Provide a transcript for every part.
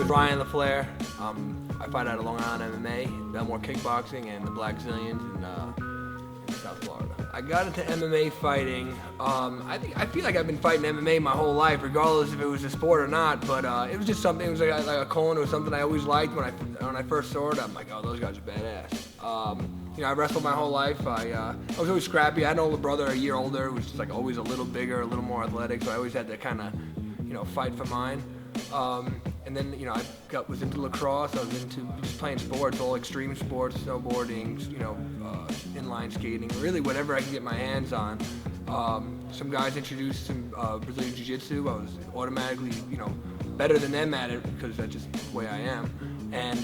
Ryan Laflare. I fight out of Long Island MMA, Belmore Kickboxing, and the Black Zillions in South Florida. I got into MMA fighting. I feel like I've been fighting MMA my whole life, regardless if it was a sport or not. But it was just something. It was like a cone. It was something I always liked when I first saw it. I'm like, oh, those guys are badass. I wrestled my whole life. I was always scrappy. I had an older brother, a year older, who was just like always a little bigger, a little more athletic. So I always had to kind of, fight for mine. And then, I was into lacrosse. I was into just playing sports, all extreme sports, snowboarding, inline skating, really whatever I could get my hands on. Some guys introduced some Brazilian Jiu-Jitsu. I was automatically, better than them at it because that's just the way I am. And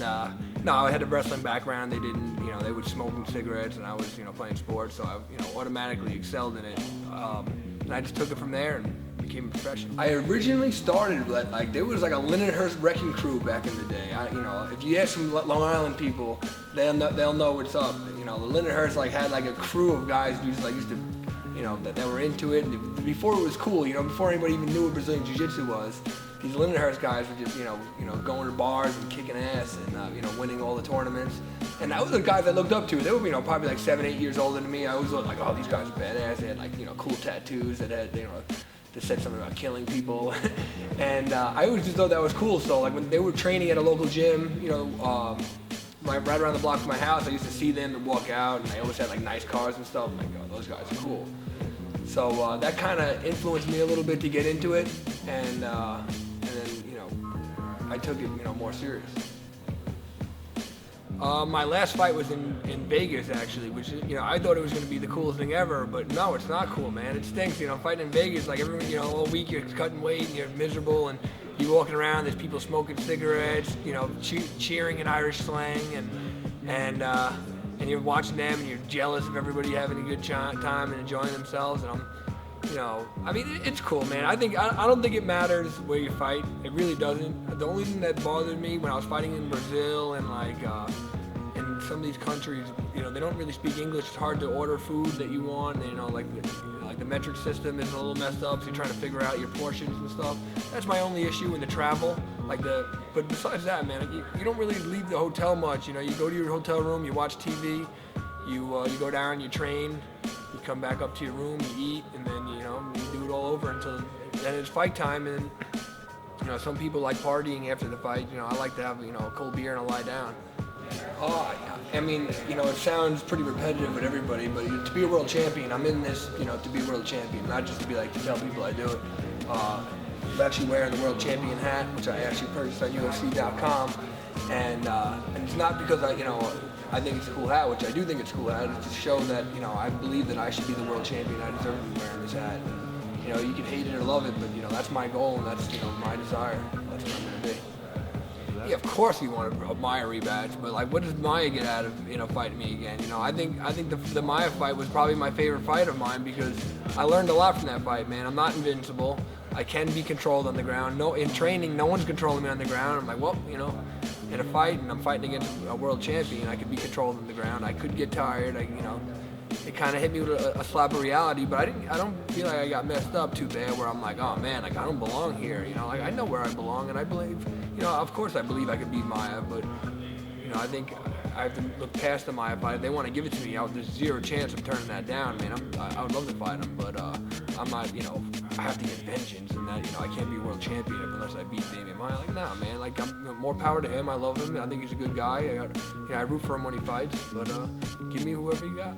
no, I had a wrestling background. They didn't, they were smoking cigarettes, and I was, playing sports, so I, automatically excelled in it. And I just took it from there and became a professional. I originally started like there was like a Lindenhurst wrecking crew back in the day. If you ask some Long Island people, they'll know what's up. The Lindenhurst had like a crew of guys who used to, that were into it. And before it was cool, before anybody even knew what Brazilian Jiu-Jitsu was, these Lindenhurst guys were just, going to bars and kicking ass and, winning all the tournaments. And that was the guys I looked up to. They were, probably like 7, 8 years older than me. I always looked like, oh, these guys are badass. They had cool tattoos that had, that said something about killing people. And I always just thought that was cool. So when they were training at a local gym, right around the block from my house, I used to see them and walk out, and they always had nice cars and stuff. I'm like, oh, those guys are cool. So that kind of influenced me a little bit to get into it, and then I took it more serious. My last fight was in Vegas, actually, which I thought it was going to be the coolest thing ever, but no, it's not cool, man. It stinks, fighting in Vegas, every, all week you're cutting weight and you're miserable, and you're walking around, there's people smoking cigarettes, cheering in Irish slang, and you're watching them and you're jealous of everybody having a good time and enjoying themselves, and it's cool, man. I don't think it matters where you fight. It really doesn't. The only thing that bothered me when I was fighting in Brazil and in some of these countries, they don't really speak English. It's hard to order food that you want. The metric system is a little messed up, so you're trying to figure out your portions and stuff. That's my only issue in the travel. But besides that, man, you don't really leave the hotel much. You go to your hotel room, you watch TV, you go down, you train. You come back up to your room, you eat, and then you do it all over until then it's fight time. And some people like partying after the fight. I like to have a cold beer and a lie down. It sounds pretty repetitive with everybody, but to be a world champion, I'm in this to be a world champion, not just to tell people I do it. I'm actually wearing the world champion hat, which I actually purchased on UFC.com, and it's not because I think it's a cool hat, which I do think it's a cool hat. It's to show that, I believe that I should be the world champion. I deserve to be wearing this hat. You can hate it or love it, but, that's my goal, and that's, my desire. That's what I'm going to be. Yeah, of course you want a Maia rematch, but, what does Maia get out of, fighting me again? I think the Maia fight was probably my favorite fight of mine because I learned a lot from that fight, man. I'm not invincible. I can be controlled on the ground. In training, no one's controlling me on the ground. I'm like, well, in a fight, and I'm fighting against a world champion, I could be controlled on the ground. I could get tired. It kind of hit me with a slap of reality, but I don't feel like I got messed up too bad where I'm like, oh man, I don't belong here. I know where I belong, and I believe, of course I believe I could beat Maia, but I think I have to look past the Maia fight. If they want to give it to me, there's zero chance of turning that down, man. I would love to fight him, but I'm not, I have to get vengeance, and that, I can't be world champion unless I beat Damian Maia. Nah, man, I'm more power to him. I love him. I think he's a good guy. I root for him when he fights, but give me whoever you got.